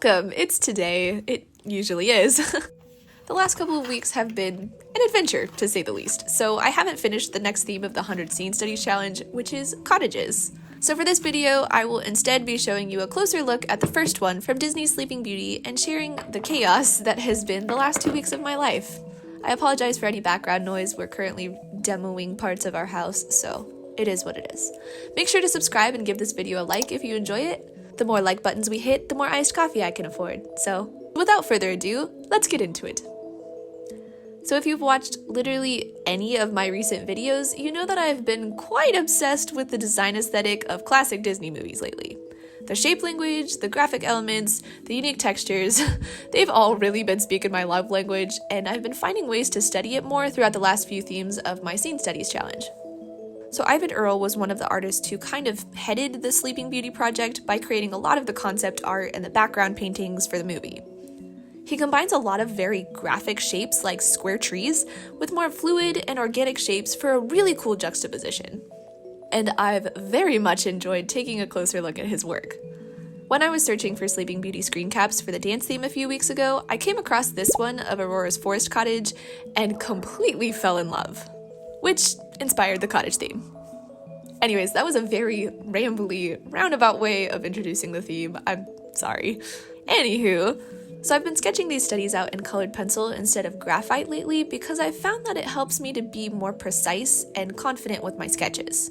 Welcome! It's today. It usually is. The last couple of weeks have been an adventure, to say the least, so I haven't finished the next theme of the 100 Scene Studies Challenge, which is cottages. So for this video, I will instead be showing you a closer look at the first one from Disney's Sleeping Beauty and sharing the chaos that has been the last 2 weeks of my life. I apologize for any background noise. We're currently demoing parts of our house, so it is what it is. Make sure to subscribe and give this video a like if you enjoy it. The more like buttons we hit, the more iced coffee I can afford. So without further ado, let's get into it. So if you've watched literally any of my recent videos, you know that I've been quite obsessed with the design aesthetic of classic Disney movies lately. The shape language, the graphic elements, the unique textures, they've all really been speaking my love language, and I've been finding ways to study it more throughout the last few themes of my Scene Studies Challenge. So Ivan Earle was one of the artists who kind of headed the Sleeping Beauty project by creating a lot of the concept art and the background paintings for the movie. He combines a lot of very graphic shapes like square trees with more fluid and organic shapes for a really cool juxtaposition. And I've very much enjoyed taking a closer look at his work. When I was searching for Sleeping Beauty screen caps for the dance theme a few weeks ago, I came across this one of Aurora's forest cottage and completely fell in love, which inspired the cottage theme. Anyways, that was a very rambly, roundabout way of introducing the theme. I'm sorry. Anywho, so I've been sketching these studies out in colored pencil instead of graphite lately because I've found that it helps me to be more precise and confident with my sketches.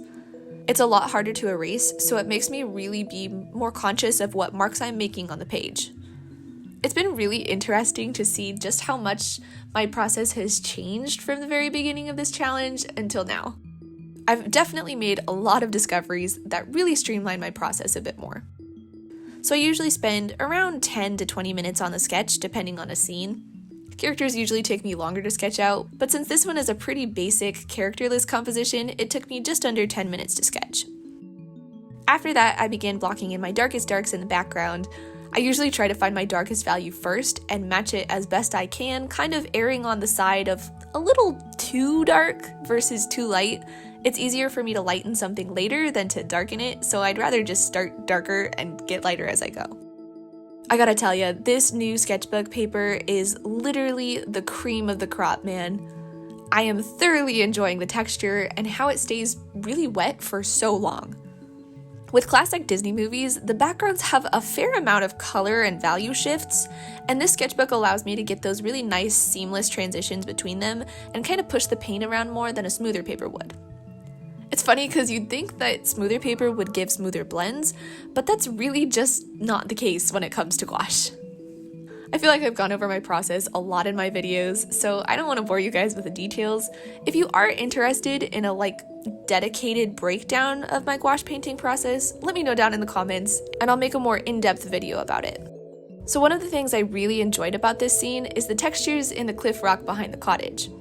It's a lot harder to erase, so it makes me really be more conscious of what marks I'm making on the page. It's been really interesting to see just how much my process has changed from the very beginning of this challenge until now. I've definitely made a lot of discoveries that really streamline my process a bit more. So I usually spend around 10 to 20 minutes on the sketch, depending on a scene. Characters usually take me longer to sketch out, but since this one is a pretty basic characterless composition, it took me just under 10 minutes to sketch. After that, I began blocking in my darkest darks in the background. I usually try to find my darkest value first and match it as best I can, kind of erring on the side of a little too dark versus too light. It's easier for me to lighten something later than to darken it, so I'd rather just start darker and get lighter as I go. I gotta tell ya, this new sketchbook paper is literally the cream of the crop, man. I am thoroughly enjoying the texture and how it stays really wet for so long. With classic Disney movies, the backgrounds have a fair amount of color and value shifts, and this sketchbook allows me to get those really nice seamless transitions between them and kind of push the paint around more than a smoother paper would. It's funny because you'd think that smoother paper would give smoother blends, but that's really just not the case when it comes to gouache. I feel like I've gone over my process a lot in my videos, so I don't want to bore you guys with the details. If you are interested in a dedicated breakdown of my gouache painting process, let me know down in the comments, and I'll make a more in-depth video about it. So one of the things I really enjoyed about this scene is the textures in the cliff rock behind the cottage.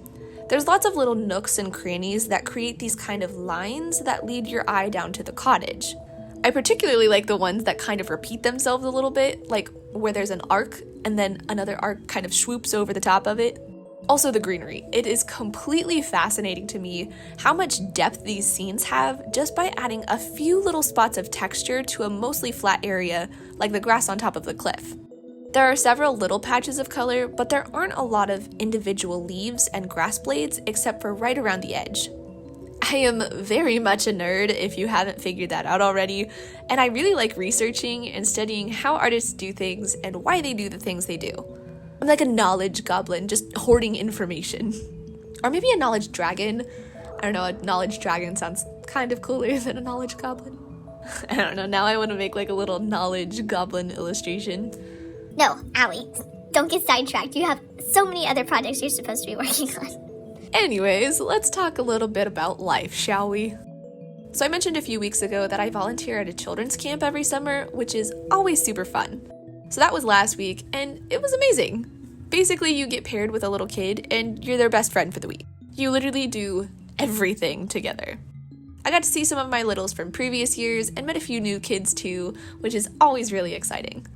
There's lots of little nooks and crannies that create these kind of lines that lead your eye down to the cottage. I particularly like the ones that kind of repeat themselves a little bit, like where there's an arc and then another arc kind of swoops over the top of it. Also the greenery. It is completely fascinating to me how much depth these scenes have just by adding a few little spots of texture to a mostly flat area like the grass on top of the cliff. There are several little patches of color, but there aren't a lot of individual leaves and grass blades except for right around the edge. I am very much a nerd if you haven't figured that out already, and I really like researching and studying how artists do things and why they do the things they do. I'm like a knowledge goblin, just hoarding information. Or maybe a knowledge dragon. I don't know, a knowledge dragon sounds kind of cooler than a knowledge goblin. I don't know, now I want to make a little knowledge goblin illustration. No, Allie, don't get sidetracked. You have so many other projects you're supposed to be working on. Anyways, let's talk a little bit about life, shall we? So I mentioned a few weeks ago that I volunteer at a children's camp every summer, which is always super fun. So that was last week, and it was amazing. Basically, you get paired with a little kid, and you're their best friend for the week. You literally do everything together. I got to see some of my littles from previous years and met a few new kids too, which is always really exciting.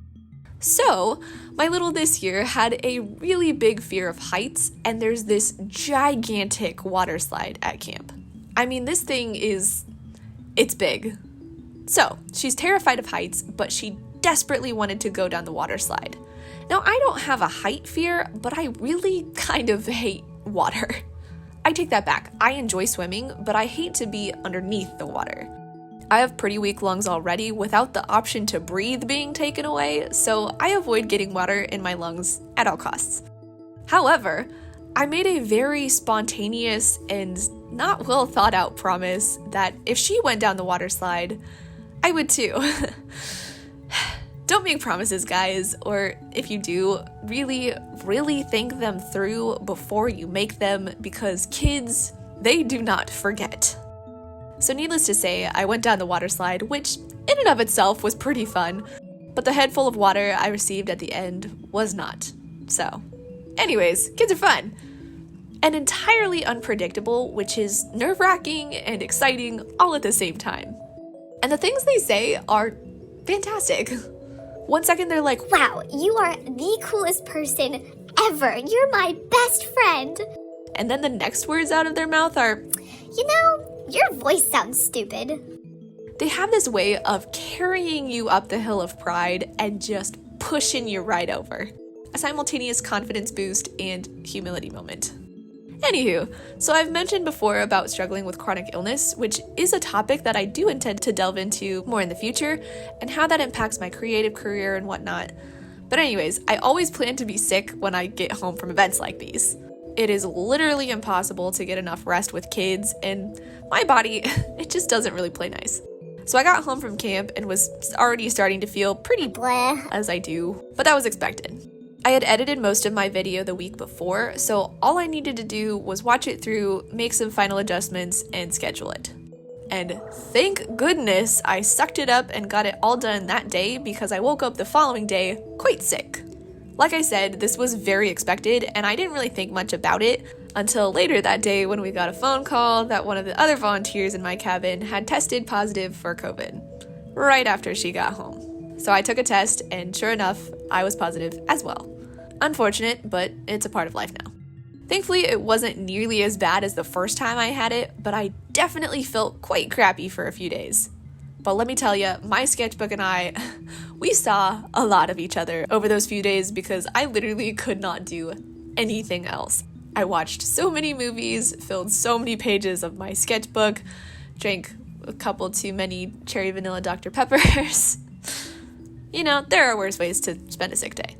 So, my little this year had a really big fear of heights, and there's this gigantic water slide at camp. I mean, this thing it's big. So, she's terrified of heights, but she desperately wanted to go down the water slide. Now, I don't have a height fear, but I really kind of hate water. I take that back. I enjoy swimming, but I hate to be underneath the water. I have pretty weak lungs already without the option to breathe being taken away, so I avoid getting water in my lungs at all costs. However, I made a very spontaneous and not well thought out promise that if she went down the water slide, I would too. Don't make promises, guys, or if you do, really think them through before you make them, because kids, they do not forget. So needless to say, I went down the water slide, which in and of itself was pretty fun, but the head full of water I received at the end was not. So, anyways, kids are fun. And entirely unpredictable, which is nerve-wracking and exciting all at the same time. And the things they say are fantastic. One second they're like, "Wow, you are the coolest person ever. You're my best friend." And then the next words out of their mouth are, "You know, your voice sounds stupid." They have this way of carrying you up the hill of pride and just pushing you right over. A simultaneous confidence boost and humility moment. Anywho, so I've mentioned before about struggling with chronic illness, which is a topic that I do intend to delve into more in the future, and how that impacts my creative career and whatnot. But anyways, I always plan to be sick when I get home from events like these. It is literally impossible to get enough rest with kids, and my body, it just doesn't really play nice. So I got home from camp and was already starting to feel pretty Bleh. as I do, but that was expected. I had edited most of my video the week before, so all I needed to do was watch it through, make some final adjustments, and schedule it. And thank goodness I sucked it up and got it all done that day, because I woke up the following day quite sick. Like I said, this was very expected, and I didn't really think much about it until later that day when we got a phone call that one of the other volunteers in my cabin had tested positive for COVID, right after she got home. So I took a test, and sure enough, I was positive as well. Unfortunate, but it's a part of life now. Thankfully, it wasn't nearly as bad as the first time I had it, but I definitely felt quite crappy for a few days. But let me tell you, my sketchbook and I, we saw a lot of each other over those few days because I literally could not do anything else. I watched so many movies, filled so many pages of my sketchbook, drank a couple too many cherry vanilla Dr. Peppers. You know, there are worse ways to spend a sick day.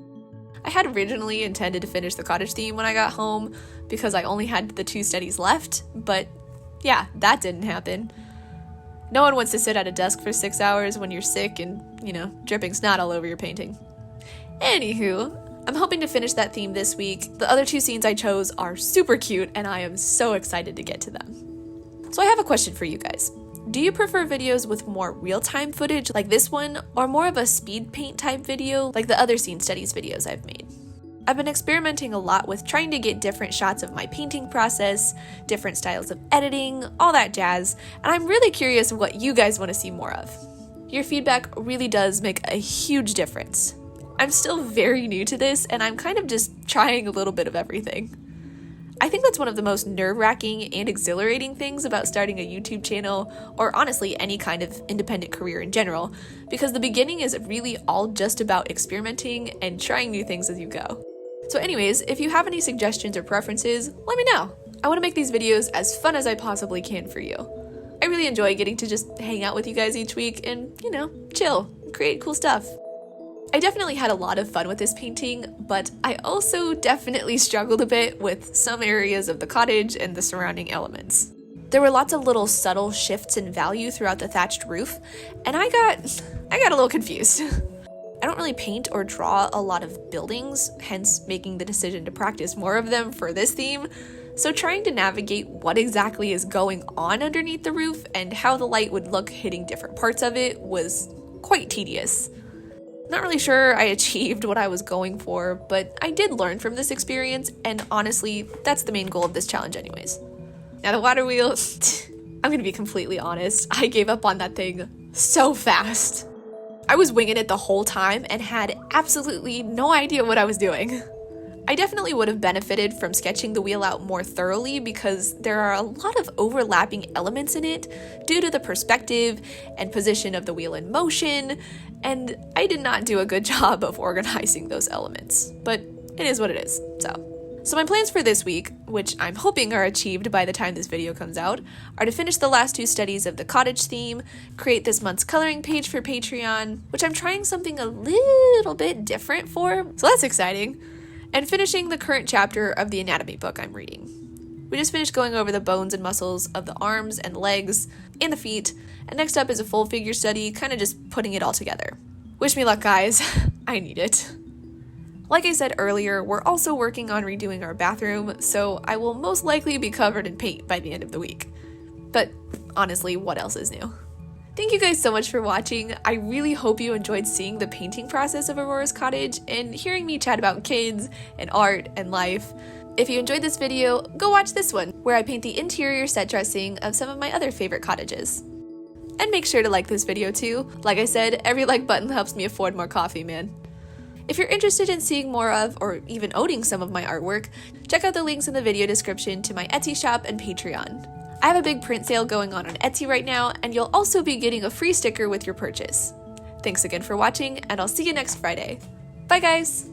I had originally intended to finish the cottage theme when I got home because I only had the 2 studies left, but yeah, that didn't happen. No one wants to sit at a desk for 6 hours when you're sick and, dripping snot all over your painting. Anywho, I'm hoping to finish that theme this week. The other 2 scenes I chose are super cute, and I am so excited to get to them. So I have a question for you guys. Do you prefer videos with more real-time footage like this one, or more of a speed paint type video like the other scene studies videos I've made? I've been experimenting a lot with trying to get different shots of my painting process, different styles of editing, all that jazz, and I'm really curious what you guys want to see more of. Your feedback really does make a huge difference. I'm still very new to this, and I'm kind of just trying a little bit of everything. I think that's one of the most nerve-wracking and exhilarating things about starting a YouTube channel, or honestly any kind of independent career in general, because the beginning is really all just about experimenting and trying new things as you go. So anyways, if you have any suggestions or preferences, let me know. I want to make these videos as fun as I possibly can for you. I really enjoy getting to just hang out with you guys each week and, chill, create cool stuff. I definitely had a lot of fun with this painting, but I also definitely struggled a bit with some areas of the cottage and the surrounding elements. There were lots of little subtle shifts in value throughout the thatched roof, and I got a little confused. I don't really paint or draw a lot of buildings, hence making the decision to practice more of them for this theme, so trying to navigate what exactly is going on underneath the roof and how the light would look hitting different parts of it was quite tedious. Not really sure I achieved what I was going for, but I did learn from this experience, and honestly, that's the main goal of this challenge anyways. Now the water wheel, I'm gonna be completely honest, I gave up on that thing so fast. I was winging it the whole time and had absolutely no idea what I was doing. I I definitely would have benefited from sketching the wheel out more thoroughly because there are a lot of overlapping elements in it due to the perspective and position of the wheel in motion, and I did not do a good job of organizing those elements, but it is what it is, So my plans for this week, which I'm hoping are achieved by the time this video comes out, are to finish the last 2 studies of the cottage theme, create this month's coloring page for Patreon, which I'm trying something a little bit different for, so that's exciting, and finishing the current chapter of the anatomy book I'm reading. We just finished going over the bones and muscles of the arms and legs and the feet, and next up is a full figure study, kind of just putting it all together. Wish me luck, guys. I need it. Like I said earlier, we're also working on redoing our bathroom, so I will most likely be covered in paint by the end of the week. But honestly, what else is new? Thank you guys so much for watching. I really hope you enjoyed seeing the painting process of Aurora's cottage and hearing me chat about kids and art and life. If you enjoyed this video, go watch this one, where I paint the interior set dressing of some of my other favorite cottages. And make sure to like this video too. Like I said, every like button helps me afford more coffee, man. If you're interested in seeing more of, or even owning some of my artwork, check out the links in the video description to my Etsy shop and Patreon. I have a big print sale going on Etsy right now, and you'll also be getting a free sticker with your purchase. Thanks again for watching, and I'll see you next Friday. Bye guys!